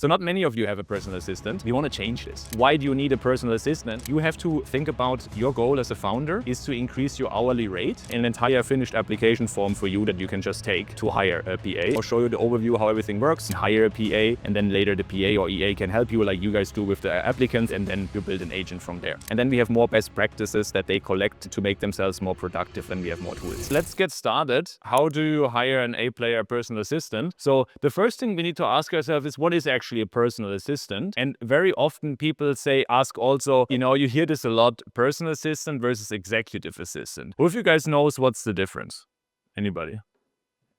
So not many of you have a personal assistant. We want to change this. Why do you need a personal assistant? You have to think about your goal as a founder is to increase your hourly rate, an entire finished application form for you that you can just take to hire a PA. I'll show you the overview how everything works, hire a PA, and then later the PA or EA can help you like you guys do with the applicants, and then you build an agent from there. And then we have more best practices that they collect to make themselves more productive, and we have more tools. Let's get started. How do you hire an A-player personal assistant? So the first thing we need to ask ourselves is, what is actually a personal assistant? And very often people ask also, you hear this a lot, personal assistant versus executive assistant. Who of you guys knows what's the difference? Anybody?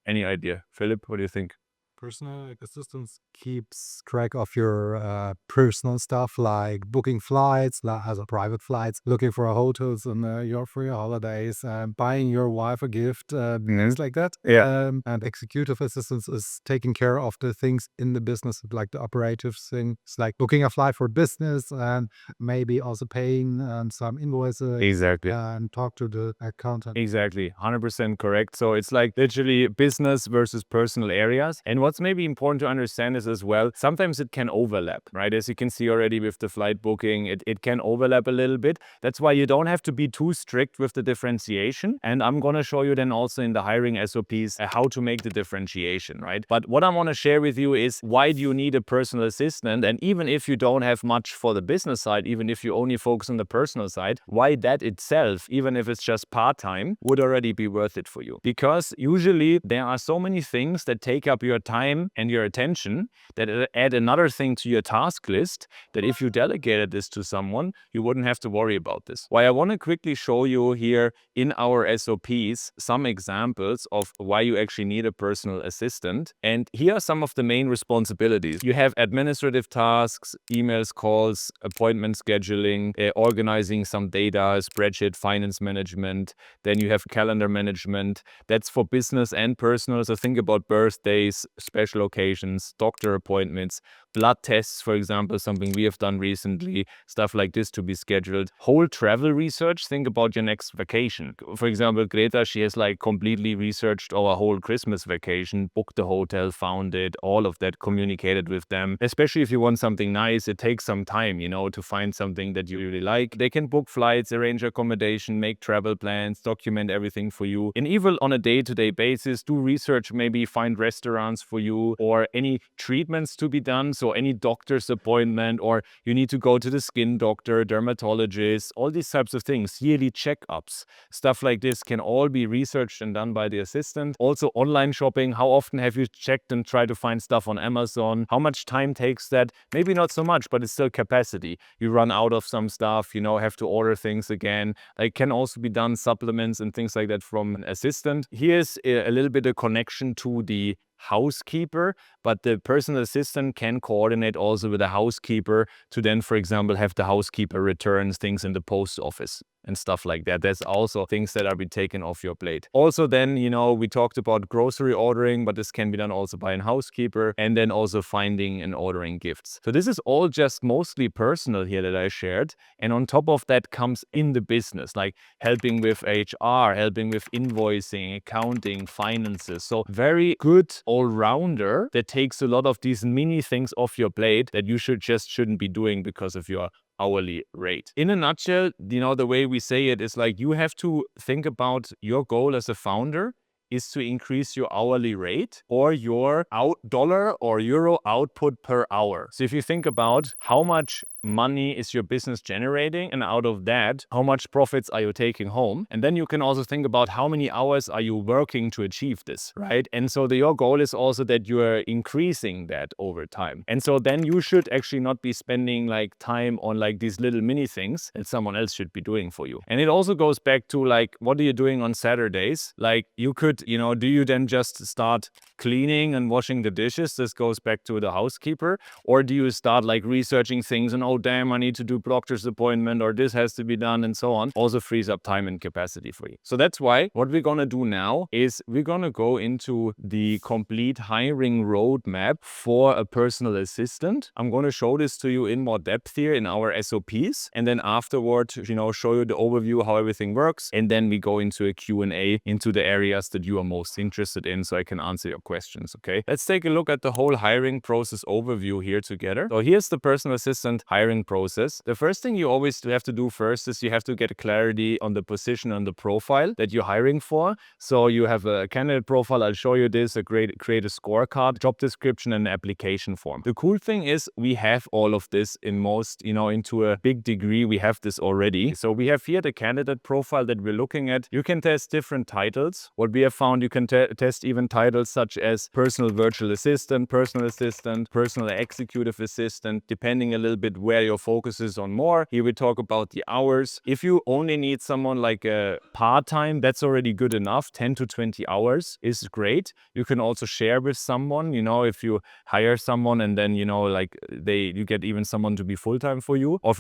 Any idea? Philip, what do you think? Personal assistance keeps track of your personal stuff, like booking flights, private flights, looking for hotels for your holidays, buying your wife a gift, things like that. Yeah. And executive assistance is taking care of the things in the business, like the operative things, like booking a flight for business and maybe also paying some invoices. Exactly. And talk to the accountant. Exactly. 100% correct. So it's like literally business versus personal areas. And what's maybe important to understand is as well, sometimes it can overlap, right? As you can see already with the flight booking, it can overlap a little bit. That's why you don't have to be too strict with the differentiation. And I'm going to show you then also in the hiring SOPs how to make the differentiation, right? But what I want to share with you is, why do you need a personal assistant? And even if you don't have much for the business side, even if you only focus on the personal side, why that itself, even if it's just part-time, would already be worth it for you. Because usually there are so many things that take up your time and your attention that add another thing to your task list, that if you delegated this to someone, you wouldn't have to worry about this. Why I want to quickly show you here in our SOPs some examples of why you actually need a personal assistant. And here are some of the main responsibilities. You have administrative tasks, emails, calls, appointment scheduling, organizing some data, spreadsheet, finance management. Then you have calendar management. That's for business and personal. So think about birthdays, special occasions, doctor appointments, blood tests, for example, something we have done recently, stuff like this to be scheduled. Whole travel research, think about your next vacation. For example, Greta, she has like completely researched our whole Christmas vacation, booked the hotel, found it, all of that, communicated with them. Especially if you want something nice, it takes some time, to find something that you really like. They can book flights, arrange accommodation, make travel plans, document everything for you. And even on a day-to-day basis, do research, maybe find restaurants for you or any treatments to be done. So any doctor's appointment, or you need to go to the skin doctor, dermatologist, all these types of things, yearly checkups, stuff like this can all be researched and done by the assistant. Also online shopping, how often have you checked and tried to find stuff on Amazon? How much time takes that? Maybe not so much, but it's still capacity. You run out of some stuff, have to order things again. Like, can also be done, supplements and things like that from an assistant. Here's a little bit of connection to the housekeeper, but the personal assistant can coordinate also with a housekeeper to then, for example, have the housekeeper returns things in the post office and stuff like that. That's also things that are being taken off your plate. Also then, we talked about grocery ordering, but this can be done also by a housekeeper, and then also finding and ordering gifts. So this is all just mostly personal here that I shared. And on top of that comes in the business, like helping with HR, helping with invoicing, accounting, finances. So very good all-rounder that takes a lot of these mini things off your plate that you shouldn't be doing because of your hourly rate. In a nutshell, the way we say it is like, you have to think about your goal as a founder is to increase your hourly rate or your dollar or euro output per hour. So if you think about how much money is your business generating, and out of that, how much profits are you taking home? And then you can also think about how many hours are you working to achieve this, right? And so your goal is also that you are increasing that over time. And so then you should actually not be spending like time on like these little mini things that someone else should be doing for you. And it also goes back to like, what are you doing on Saturdays? Like you could, do you then just start cleaning and washing the dishes? This goes back to the housekeeper. Or do you start like researching things and, oh damn, I need to do doctor's appointment, or this has to be done, and so on. Also frees up time and capacity for you. So that's why what we're going to do now is we're going to go into the complete hiring roadmap for a personal assistant. I'm going to show this to you in more depth here in our SOPs. And then afterward, show you the overview, how everything works. And then we go into a Q&A into the areas that you you are most interested in so I can answer your questions, okay? Let's take a look at the whole hiring process overview here together. So here's the personal assistant hiring process. The first thing you always have to do first is you have to get clarity on the position and the profile that you're hiring for. So you have a candidate profile, I'll show you this, create a scorecard, job description, and an application form. The cool thing is we have all of this in most, into a big degree, we have this already. So we have here the candidate profile that we're looking at. You can test different titles. What we have found, you can test even titles such as personal virtual assistant, personal executive assistant, depending a little bit where your focus is on more. Here we talk about the hours. If you only need someone like a part-time, that's already good enough. 10 to 20 hours is great. You can also share with someone, if you hire someone and then, you get even someone to be full-time for you, or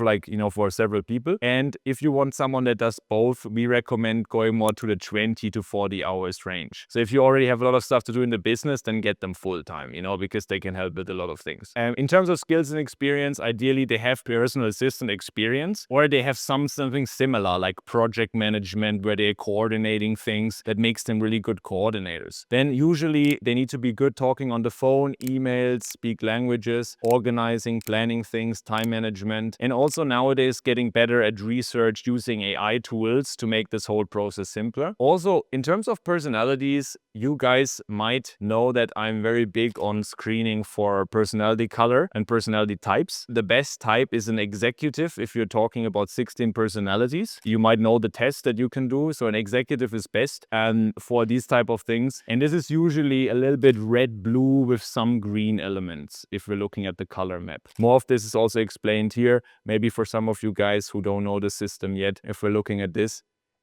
for several people. And if you want someone that does both, we recommend going more to the 20 to 40 hours range. So if you already have a lot of stuff to do in the business, then get them full-time, because they can help with a lot of things. In terms of skills and experience, ideally they have personal assistant experience, or they have something similar like project management where they're coordinating things that makes them really good coordinators. Then usually they need to be good talking on the phone, emails, speak languages, organizing, planning things, time management, and also nowadays getting better at research using AI tools to make this whole process simpler. Also, in terms of personalities, you guys might know that I'm very big on screening for personality color and personality types. The best type is an executive. If you're talking about 16 personalities, you might know the test that you can do. So an executive is best for these type of things. And this is usually a little bit red-blue with some green elements if we're looking at the color map. More of this is also explained here. Maybe for some of you guys who don't know the system yet, if we're looking at this,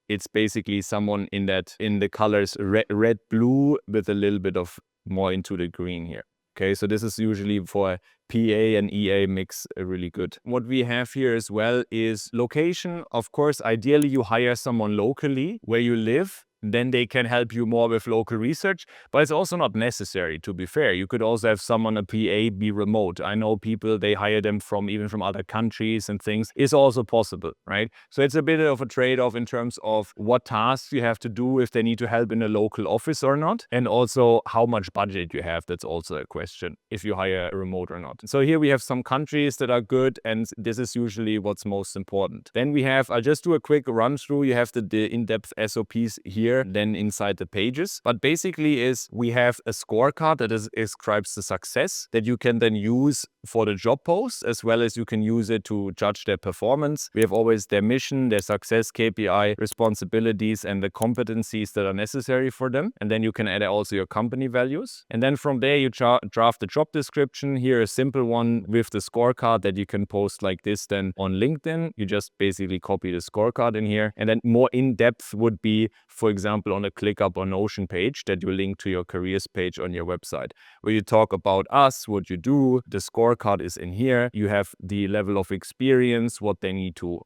it's basically someone in the colors red, blue with a little bit of more into the green here. Okay, so this is usually for PA and EA mix really good. What we have here as well is location. Of course, ideally you hire someone locally where you live. Then they can help you more with local research, but it's also not necessary, to be fair. You could also have someone, a PA, be remote. I know people, they hire them even from other countries and things. It's also possible, right? So it's a bit of a trade-off in terms of what tasks you have to do, if they need to help in a local office or not, and also how much budget you have. That's also a question, if you hire a remote or not. So here we have some countries that are good, and this is usually what's most important. Then we have, I'll just do a quick run through. You have the in-depth SOPs here, then inside the pages. But basically we have a scorecard that describes the success that you can then use for the job post, as well as you can use it to judge their performance. We have always their mission, their success KPI, responsibilities, and the competencies that are necessary for them. And then you can add also your company values. And then from there, you draft the job description. Here, a simple one with the scorecard that you can post like this then on LinkedIn. You just basically copy the scorecard in here. And then more in-depth would be, for example, on a ClickUp or Notion page that you link to your careers page on your website, where you talk about us, what you do. The scorecard is in here. You have the level of experience, what they need to,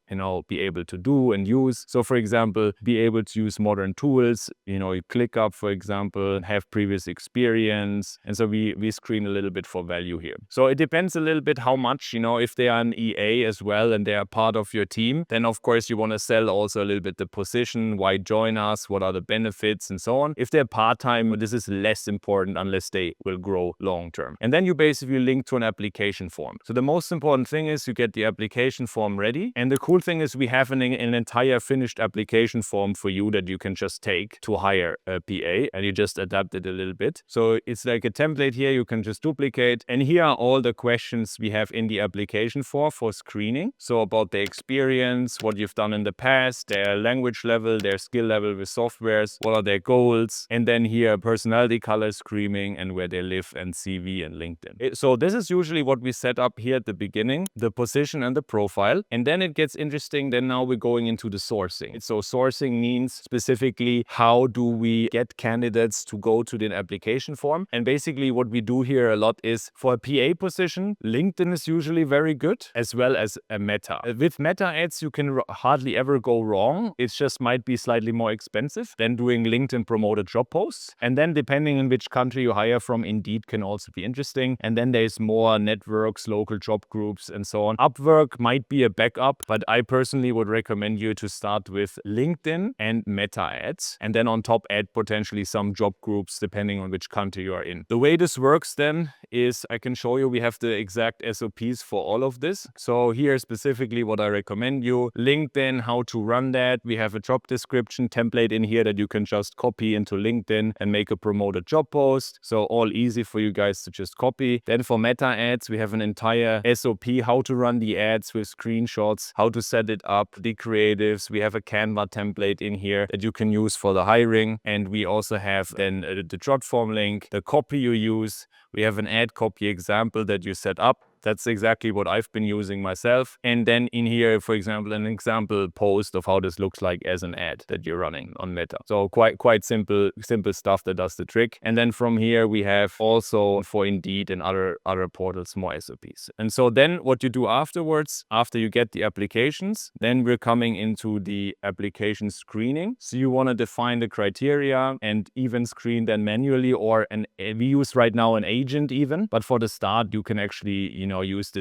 be able to do and use. So for example, be able to use modern tools, ClickUp, for example, have previous experience. And so we screen a little bit for value here. So it depends a little bit how much, if they are an EA as well and they are part of your team, then of course you want to sell also a little bit the position, why join us, what are the benefits and so on. If they're part-time, this is less important unless they will grow long-term. And then you basically link to an application form. So the most important thing is you get the application form ready. And the cool thing is we have an entire finished application form for you that you can just take to hire a PA, and you just adapt it a little bit. So it's like a template here you can just duplicate. And here are all the questions we have in the application form for screening. So about their experience, what you've done in the past, their language level, their skill level with softwares, what are their goals, and then here personality color screening and where they live and CV and LinkedIn. So this is usually what we set up here at the beginning, the position and the profile. And then it gets interesting. Then now we're going into the sourcing. So sourcing means specifically how do we get candidates to go to the application form. And basically what we do here a lot is for a PA position, LinkedIn is usually very good, as well as a Meta. With Meta ads, you can hardly ever go wrong. It just might be slightly more expensive. with. Then doing LinkedIn promoted job posts. And then depending on which country you hire from, Indeed can also be interesting. And then there's more networks, local job groups, and so on. Upwork might be a backup, but I personally would recommend you to start with LinkedIn and Meta ads. And then on top, add potentially some job groups depending on which country you are in. The way this works then is I can show you we have the exact SOPs for all of this. So here specifically what I recommend you, LinkedIn, how to run that. We have a job description template in here that you can just copy into LinkedIn and make a promoted job post. So all easy for you guys to just copy. Then for Meta ads, we have an entire SOP, how to run the ads with screenshots, how to set it up, the creatives. We have a Canva template in here that you can use for the hiring. And we also have then the job form link, the copy you use. We have an ad copy example that you set up. That's exactly what I've been using myself. And then in here, for example, an example post of how this looks like as an ad that you're running on Meta. So quite simple stuff that does the trick. And then from here, we have also for Indeed and other portals, more SOPs. And so then what you do afterwards, after you get the applications, then we're coming into the application screening. So you want to define the criteria and even screen them manually, or we use right now an agent even. But for the start, you can actually,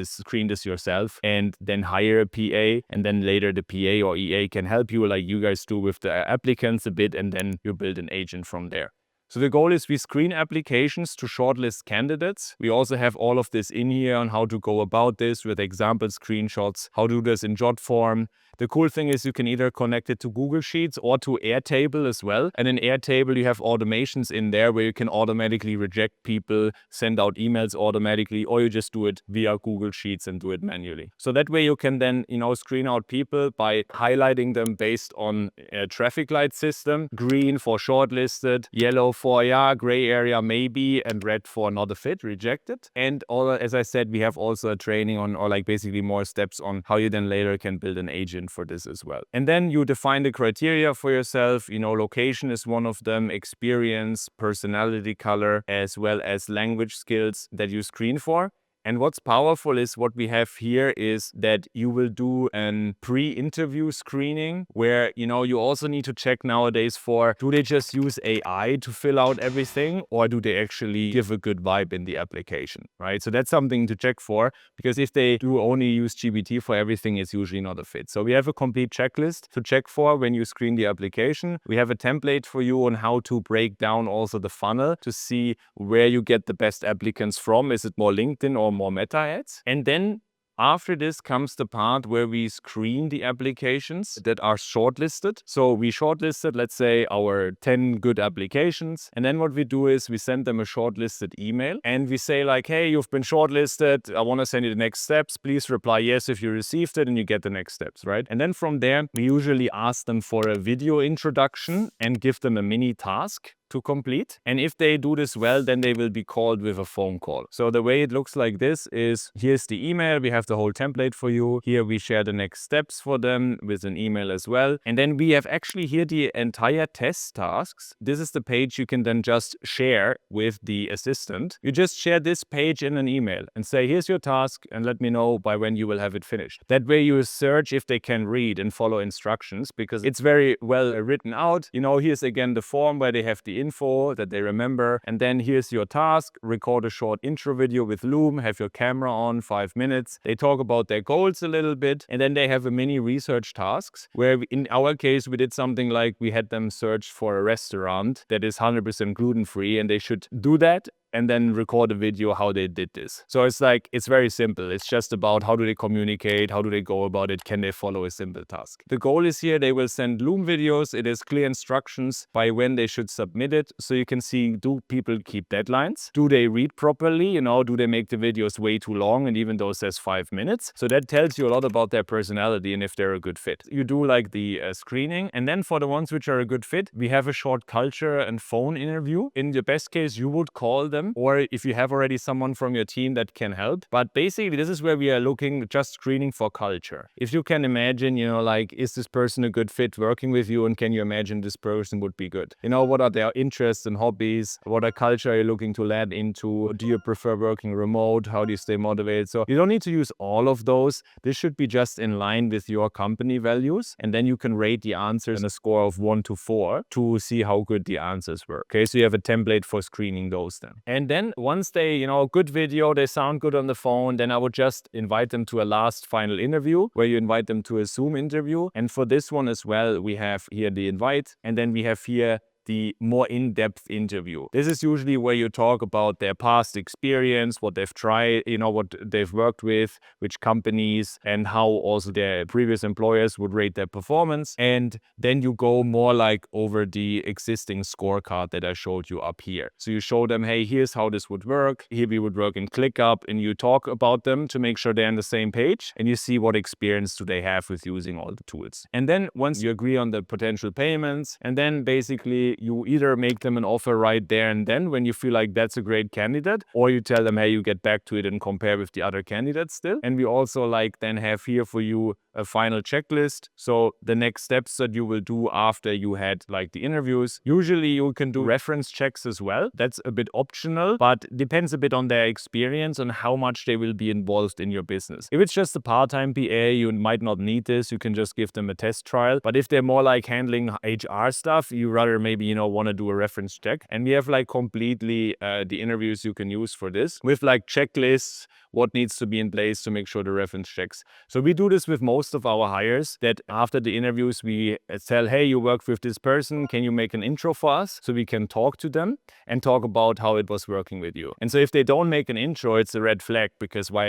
screen this yourself and then hire a PA, and then later the PA or EA can help you like you guys do with the applicants a bit, and then you build an agent from there. So the goal is we screen applications to shortlist candidates. We also have all of this in here on how to go about this with example screenshots, how to do this in jot form. The cool thing is you can either connect it to Google Sheets or to Airtable as well. And in Airtable, you have automations in there where you can automatically reject people, send out emails automatically, or you just do it via Google Sheets and do it manually. So that way you can then, screen out people by highlighting them based on a traffic light system. Green for shortlisted, yellow for gray area maybe, and red for not a fit, rejected. And as I said, we have also a training on, or like basically more steps on how you then later can build an agent for this as well. And then you define the criteria for yourself. Location is one of them, experience, personality color, as well as language skills that you screen for. And what's powerful is what we have here is that you will do a pre-interview screening where, you also need to check nowadays for, do they just use AI to fill out everything, or do they actually give a good vibe in the application, right? So that's something to check for, because if they do only use GPT for everything, it's usually not a fit. So we have a complete checklist to check for when you screen the application. We have a template for you on how to break down also the funnel to see where you get the best applicants from. Is it more LinkedIn or more Meta ads? And then after this comes the part where we screen the applications that are shortlisted. So we shortlisted, let's say, our 10 good applications. And then what we do is we send them a shortlisted email and we say like, hey, you've been shortlisted. I want to send you the next steps. Please reply yes if you received it, and you get the next steps, right? And then from there, we usually ask them for a video introduction and give them a mini task to complete. And if they do this well, then they will be called with a phone call. So the way it looks like this is, here's the email. We have the whole template for you. Here we share the next steps for them with an email as well. And then we have actually here the entire test tasks. This is the page you can then just share with the assistant. You just share this page in an email and say, here's your task, and let me know by when you will have it finished. That way you search if they can read and follow instructions, because it's very well written out. Here's again the form where they have the info that they remember, and then here's your task: record a short intro video with Loom, have your camera on 5 minutes. They talk about their goals a little bit, and then they have a mini research tasks where in our case we did something like we had them search for a restaurant that is 100% gluten-free, and they should do that and then record a video how they did this. So it's very simple. It's just about how do they communicate, how do they go about it, can they follow a simple task. The goal is here, they will send Loom videos. It is clear instructions by when they should submit it. So you can see, do people keep deadlines? Do they read properly? Do they make the videos way too long, and even though it says 5 minutes? So that tells you a lot about their personality and if they're a good fit. You do like the screening, and then for the ones which are a good fit, we have a short culture and phone interview. In the best case, you would call them them, or if you have already someone from your team that can help. But basically, this is where we are looking, just screening for culture. If you can imagine, like, is this person a good fit working with you, and can you imagine this person would be good? What are their interests and hobbies? What culture are you looking to land into? Do you prefer working remote? How do you stay motivated? So you don't need to use all of those. This should be just in line with your company values. And then you can rate the answers on a score of 1 to 4 to see how good the answers were. Okay, so you have a template for screening those then. And then once they, good video, they sound good on the phone, then I would just invite them to a last final interview where you invite them to a Zoom interview. And for this one as well, we have here the invite, and then we have here the more in-depth interview. This is usually where you talk about their past experience, what they've tried, what they've worked with, which companies, and how also their previous employers would rate their performance. And then you go more like over the existing scorecard that I showed you up here. So you show them, hey, here's how this would work. Here we would work in ClickUp, and you talk about them to make sure they're on the same page, and you see what experience do they have with using all the tools. And then once you agree on the potential payments, and then basically you either make them an offer right there and then when you feel like that's a great candidate, or you tell them, hey, you get back to it and compare with the other candidates still. And we also then have here for you a final checklist. So the next steps that you will do after you had the interviews. Usually you can do reference checks as well. That's a bit optional, but depends a bit on their experience and how much they will be involved in your business. If it's just a part-time PA, you might not need this. You can just give them a test trial. But if they're more handling HR stuff, you rather maybe, want to do a reference check. And we have completely the interviews you can use for this with checklists, what needs to be in place to make sure the reference checks. So we do this with most of our hires, that after the interviews, we tell, hey, you worked with this person. Can you make an intro for us so we can talk to them and talk about how it was working with you? And so if they don't make an intro, it's a red flag, because why,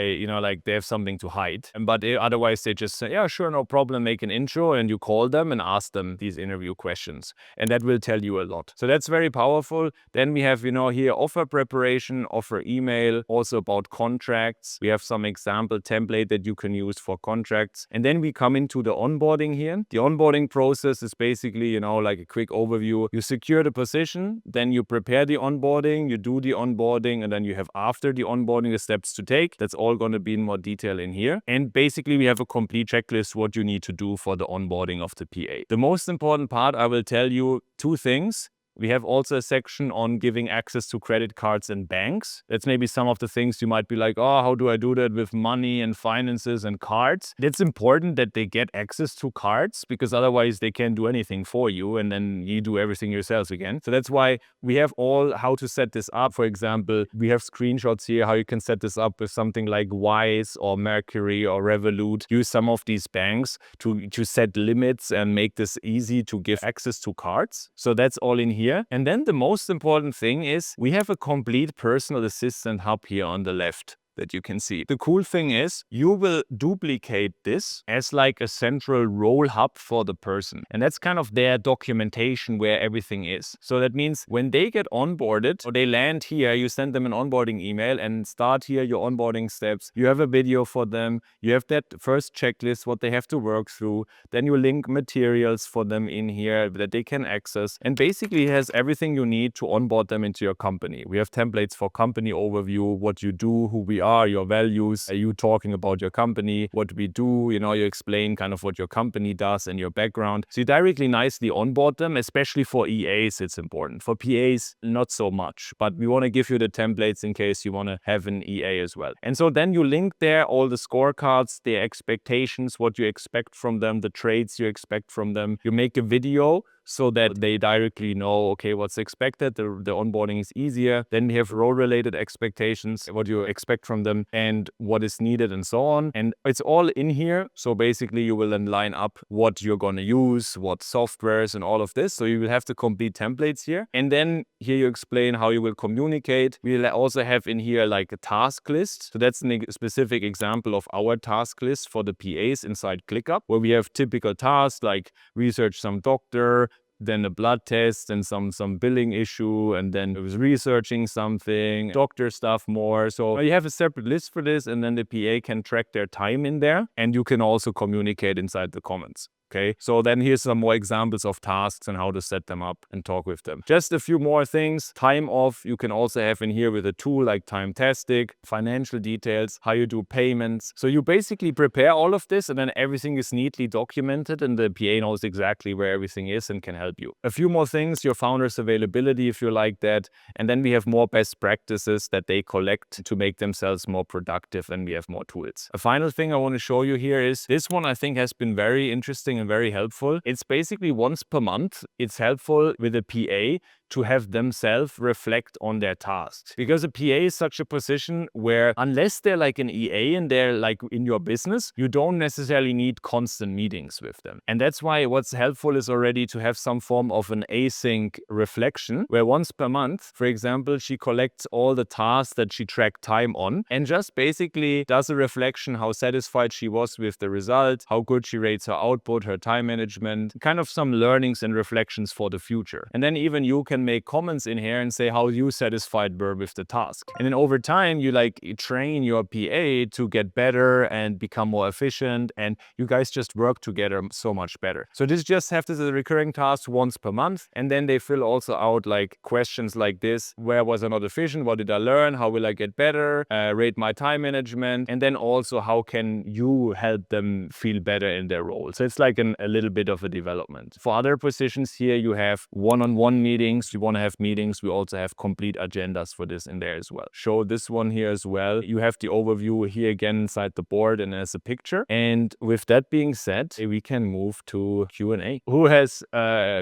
they have something to hide. But otherwise they just say, yeah, sure, no problem, make an intro, and you call them and ask them these interview questions. And that will tell you a lot. So that's very powerful. Then we have, here offer preparation, offer email, also about contracts. We have some example template that you can use for contracts. And then we come into the onboarding here. The onboarding process is basically, a quick overview. You secure the position, then you prepare the onboarding, you do the onboarding, and then you have after the onboarding the steps to take. That's all going to be in more detail in here. And basically we have a complete checklist what you need to do for the onboarding of the PA. The most important part, I will tell you two things. We have also a section on giving access to credit cards and banks. That's maybe some of the things you might be like, oh, how do I do that with money and finances and cards? It's important that they get access to cards, because otherwise they can't do anything for you and then you do everything yourselves again. So that's why we have all how to set this up. For example, we have screenshots here how you can set this up with something like Wise or Mercury or Revolut. Use some of these banks to set limits and make this easy to give access to cards. So that's all in here. And then the most important thing is we have a complete personal assistant hub here on the left that you can see. The cool thing is you will duplicate this as a central role hub for the person. And that's kind of their documentation where everything is. So that means when they get onboarded or they land here, you send them an onboarding email and start here your onboarding steps. You have a video for them. You have that first checklist, what they have to work through. Then you link materials for them in here that they can access. And basically it has everything you need to onboard them into your company. We have templates for company overview, what you do, who we are, your values, you talking about your company, what we do, you explain kind of what your company does and your background. So you directly nicely onboard them, especially for EAs, it's important. For PAs, not so much, but we want to give you the templates in case you want to have an EA as well. And so then you link there all the scorecards, their expectations, what you expect from them, the traits you expect from them. You make a video so that they directly know, okay, what's expected. The onboarding is easier. Then we have role-related expectations, what you expect from them and what is needed and so on. And it's all in here. So basically you will then line up what you're going to use, what softwares and all of this. So you will have the complete templates here. And then here you explain how you will communicate. We'll also have in here a task list. So that's a specific example of our task list for the PAs inside ClickUp, where we have typical tasks like research some doctor, then a blood test and some billing issue, and then it was researching something, doctor stuff more. So you have a separate list for this, and then the PA can track their time in there, and you can also communicate inside the comments. Okay, so then here's some more examples of tasks and how to set them up and talk with them. Just a few more things. Time off, you can also have in here with a tool like Timetastic, financial details, how you do payments. So you basically prepare all of this and then everything is neatly documented and the PA knows exactly where everything is and can help you. A few more things, your founder's availability if you like that. And then we have more best practices that they collect to make themselves more productive and we have more tools. A final thing I want to show you here is this one I think has been very interesting and very helpful. It's basically once per month. It's helpful with a PA to have themselves reflect on their tasks. Because a PA is such a position where unless they're like an EA and they're like in your business, you don't necessarily need constant meetings with them. And that's why what's helpful is already to have some form of an async reflection where once per month, for example, she collects all the tasks that she tracked time on and just basically does a reflection how satisfied she was with the result, how good she rates her output, her time management, kind of some learnings and reflections for the future. And then even you can make comments in here and say how you satisfied were with the task. And then over time, you train your PA to get better and become more efficient and you guys just work together so much better. So this just have this as a recurring task once per month. And then they fill also out like questions like this. Where was I not efficient? What did I learn? How will I get better? Rate my time management. And then also how can you help them feel better in their role? So it's like a little bit of a development. For other positions here, you have one-on-one meetings. You want to have meetings. We also have complete agendas for this in there as well. Show this one here as well. You have the overview here again inside the board and as a picture. And with that being said, we can move to Q&A. Who has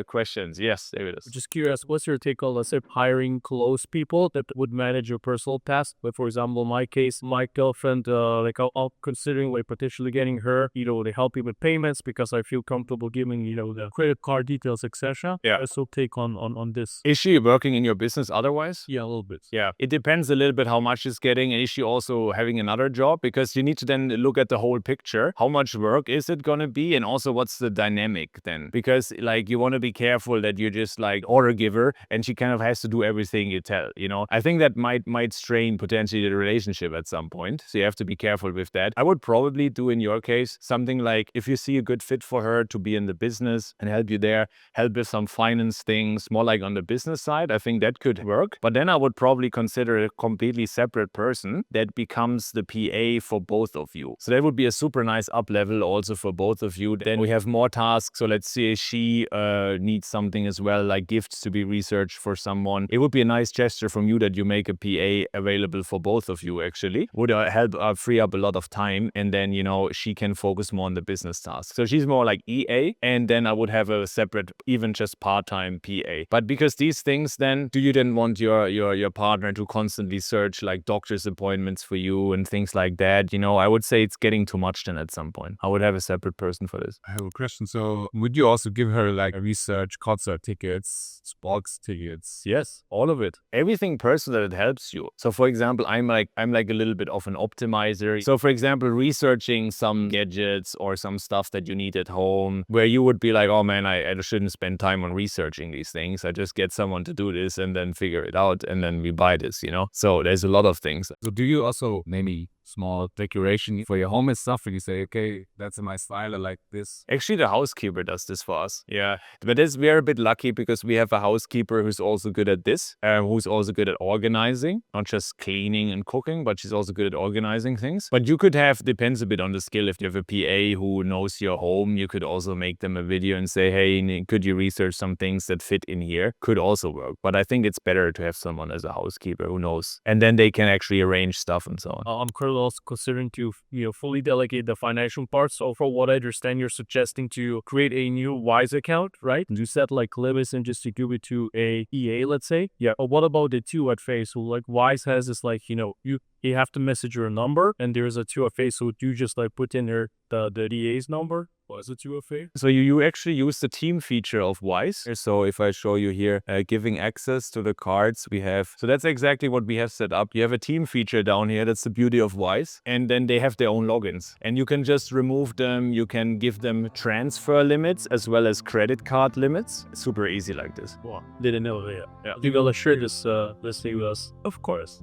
questions? Yes, there it is. Just curious, what's your take on, let's say, hiring close people that would manage your personal tasks? Like, for example, in my case, my girlfriend, I'm considering potentially getting her, to help me with payments because I feel comfortable giving, the credit card details, etc. Yeah. What's your take on this? Is she working in your business otherwise? Yeah, a little bit. Yeah, it depends a little bit how much she's getting and is she also having another job? Because you need to then look at the whole picture. How much work is it going to be? And also what's the dynamic then? Because you want to be careful that you're just order giver and she kind of has to do everything you tell, I think that might strain potentially the relationship at some point. So you have to be careful with that. I would probably do in your case something like if you see a good fit for her to be in the business and help you there, help with some finance things, more like on the business side, I think that could work. But then I would probably consider a completely separate person that becomes the PA for both of you. So that would be a super nice up level also for both of you. Then we have more tasks. So let's say she needs something as well, like gifts to be researched for someone. It would be a nice gesture from you that you make a PA available for both of you actually. Would help free up a lot of time. And then, she can focus more on the business tasks. So she's more like EA. And then I would have a separate, even just part-time PA. But because these things then, do you then want your partner to constantly search like doctor's appointments for you and things like that? I would say it's getting too much then at some point. I would have a separate person for this. I have a question. So would you also give her like a research concert tickets, sports tickets? Yes, all of it. Everything personal that helps you. So for example, I'm like a little bit of an optimizer. So for example, researching some gadgets or some stuff that you need at home where you would be like, oh man, I shouldn't spend time on researching these things. I just get someone to do this and then figure it out and then we buy this, So there's a lot of things. So do you also maybe small decoration for your home and stuff and you say, okay, that's in my style, I like this? Actually, the housekeeper does this for us. Yeah. But we're a bit lucky because we have a housekeeper who's also good at this, who's also good at organizing, not just cleaning and cooking, but she's also good at organizing things. But you could have, depends a bit on the skill. If you have a PA who knows your home, you could also make them a video and say, hey, could you research some things that fit in here? Could also work. But I think it's better to have someone as a housekeeper who knows. And then they can actually arrange stuff and so on. I'm currently also considering to fully delegate the financial part. So for what I understand, you're suggesting to create a new Wise account, right? And you set like limits and just to give it to a EA, let's say. Yeah. But what about the two at face? So like Wise has this you have to message your number and there's a 2FA. So you just put in the DA's number. Was it 2FA? So you actually use the team feature of Wise. So if I show you here, giving access to the cards we have. So that's exactly what we have set up. You have a team feature down here. That's the beauty of Wise. And then they have their own logins. And you can just remove them. You can give them transfer limits as well as credit card limits. Super easy like this. Wow. Didn't know that. Yeah. You gotta share this thing with us. Of course.